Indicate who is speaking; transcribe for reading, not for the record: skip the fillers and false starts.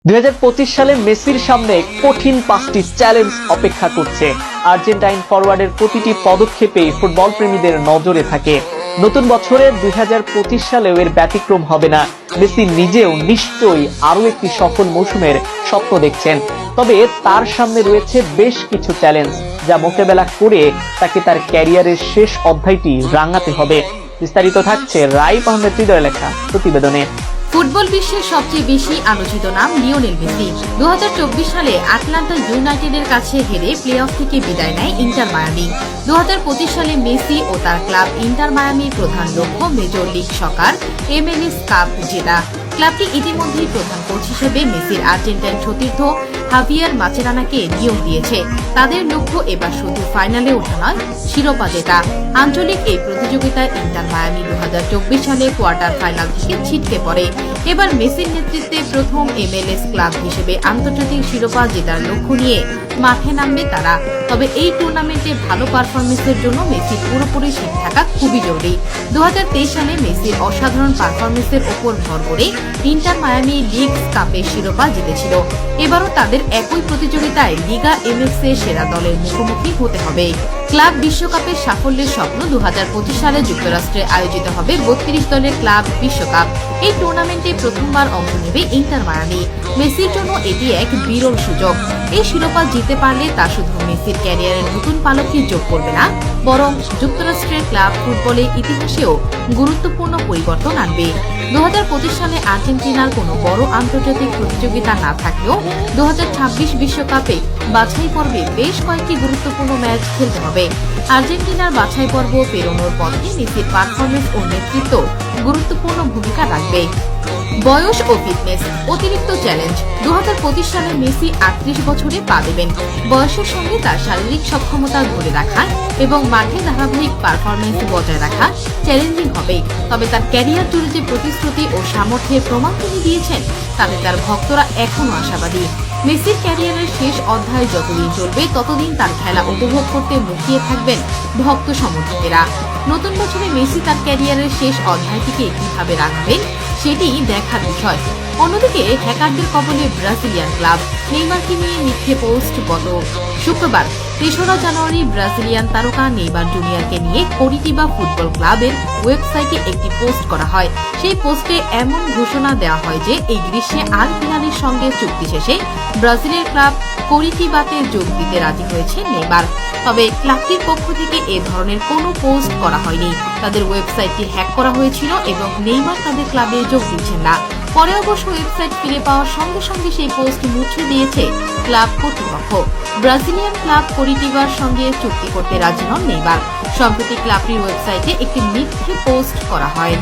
Speaker 1: 2025 সালে মেসির সামনে কঠিন 5টি চ্যালেঞ্জ অপেক্ষা করছে। আর্জেন্টাইন ফরওয়ার্ডের প্রতিটি পদক্ষেপেই ফুটবল প্রেমীদের নজরে থাকে। নতুন বছরে 2025 সালেও এর ব্যতিক্রম হবে না। মেসি নিজেও নিশ্চয়ই আরো একটি সফল মৌসুমের স্বপ্ন দেখছেন, তবে তার সামনে রয়েছে বেশ কিছু চ্যালেঞ্জ যা মোকাবেলা করে তাকে তার ক্যারিয়ারের শেষ অধ্যায়টি রাঙাতে হবে। বিস্তারিত থাকছে রাইপ আহমেদ হৃদয় লেখা প্রতিবেদনে।
Speaker 2: ফুটবল বিশ্বের সবচেয়ে বেশি আলোচিত নাম লিওনেল মেসি। 2024 সালে আটলান্টা ইউনাইটেডের কাছে হেরে প্লে অফ থেকে বিদায় নেয় ইন্টার মায়ামি। 2025 সালে মেসি ও তার ক্লাব ইন্টার মায়ামির প্রধান লক্ষ্য মেজর লিগ সকার MLS কাপ জেতা। ক্লাবটি ইতিমধ্যেই প্রধান কোচ হিসেবে মেসির আর্জেন্টাইন সতীর্থ হাভিয়ার মাচেরানোকে নিয়োগ দিয়েছে। তাদের লক্ষ্য এবার শুধু ফাইনালে ওঠা নয়, শিরোপা জেতা। আঞ্চলিক এই প্রতিযোগিতায় ইন্টার মায়ামি 2024 সালে কোয়ার্টার ফাইনাল থেকে ছিটকে পড়ে। এবার মেসির নেতৃত্বে প্রথম MLS ক্লাব হিসেবে আন্তর্জাতিক শিরোপা জেতার লক্ষ্য নিয়ে মাঠে নামবে তারা। তবে এই টুর্নামেন্টে ভালো পারফরমেন্সের জন্য মেসির পুরোপুরি ঠিক থাকা খুবই জরুরি। 2023 সালে মেসির অসাধারণ পারফরমেন্সের ওপর ভর করে ইন্টার মায়ামি লিগ কাপের শিরোপা জিতেছিল। এবারও তাদের একই প্রতিযোগিতায় লিগা এমএক্স এর সেরা দলের মুখোমুখি হতে হবে। ক্লাব বিশ্বকাপের সাফল্যের স্বপ্ন 2025 সালে যুক্তরাষ্ট্রে আয়োজিত হবে 32 দলের ক্লাব বিশ্বকাপ। এই টুর্নামেন্টে প্রথমবার অংশ নেবে ইন্টার মায়ামি। মেসির জন্য এটি এক বিরল সুযোগ। এই শিরোপা জিতে পারলে তা শুধু মেসির ক্যারিয়ারের নতুন পালকে যোগ করবে না, বরং যুক্তরাষ্ট্রের ক্লাব ফুটবলের ইতিহাসেও গুরুত্বপূর্ণ পরিবর্তন আনবে। 2025 সালে আর্জেন্টিনার কোনো বড় আন্তর্জাতিক প্রতিযোগিতা না থাকলেও 2026 বিশ্বকাপে বাছাই পর্বে বেশ কয়েকটি গুরুত্বপূর্ণ ম্যাচ খেলতে হবে। আর্জেন্টিনার বাছাই পর্ব পেরোনোর পথে মেসির পারফরমেন্স ও নেতৃত্ব গুরুত্বপূর্ণ ভূমিকা রাখবে। বয়স ও ফিটনেস অতিরিক্ত চ্যালেঞ্জ। 2025 সালে মেসি 38 বছরে পা দেবেন। বয়সের সঙ্গে তার শারীরিক সক্ষমতা ধরে রাখা এবং মাঠে ধারাবাহিক পারফরমেন্স বজায় রাখা চ্যালেঞ্জিং হবে। তবে তার ক্যারিয়ার জুড়ে যে প্রতিশ্রুতি ও সামর্থ্যের প্রমাণ তিনি দিয়েছেন তাতে তার ভক্তরা এখনো আশাবাদী। মেসির ক্যারিয়ারের শেষ অধ্যায় যতদিন চলবে ততদিন তার খেলা উপভোগ করতে মুখিয়ে থাকবেন ভক্ত সমর্থকেরা। নতুন বছরে মেসি তার ক্যারিয়ারের শেষ অধ্যায়টিকে কিভাবে রাখবেন সেটি দেখার বিষয়। অন্যদিকে হ্যাকারদের কবলে ব্রাজিলিয়ান ক্লাব নেইমারকে নিয়ে মিথ্যে পোস্ট। গত শুক্রবার 3রা জানুয়ারি ব্রাজিলিয়ান তারকা নেইমার জুনিয়রকে নিয়ে করিটিবা ফুটবল ক্লাবের ওয়েবসাইটে একটি পোস্ট করা হয়। সেই পোস্টে এমন ঘোষণা দেওয়া হয় যে এই গ্রীষ্মে আল হিলালের সঙ্গে চুক্তি শেষে ব্রাজিলের ক্লাব করিটিবাতে যোগ দিতে রাজি হয়েছে নেইমার। তবে ক্লাবটির পক্ষ থেকে এ ধরনের কোনো পোস্ট করা হয়নি। তাদের ওয়েবসাইটটি হ্যাক করা হয়েছিল এবং নেইমার তাদের ক্লাবে যোগ দিচ্ছেন না। পরে অবশ্য ওয়েবসাইট ফিরে পাওয়ার সঙ্গে সঙ্গে সেই পোস্ট মুছে দিয়েছে ক্লাব কর্তৃপক্ষ। ব্রাজিলিয়ান ক্লাব করিটিবার সঙ্গে চুক্তি করতে রাজি নন নেইমার। সম্প্রতি ক্লাবটির ওয়েবসাইটে একটি মিথ্যে পোস্ট করা হয়।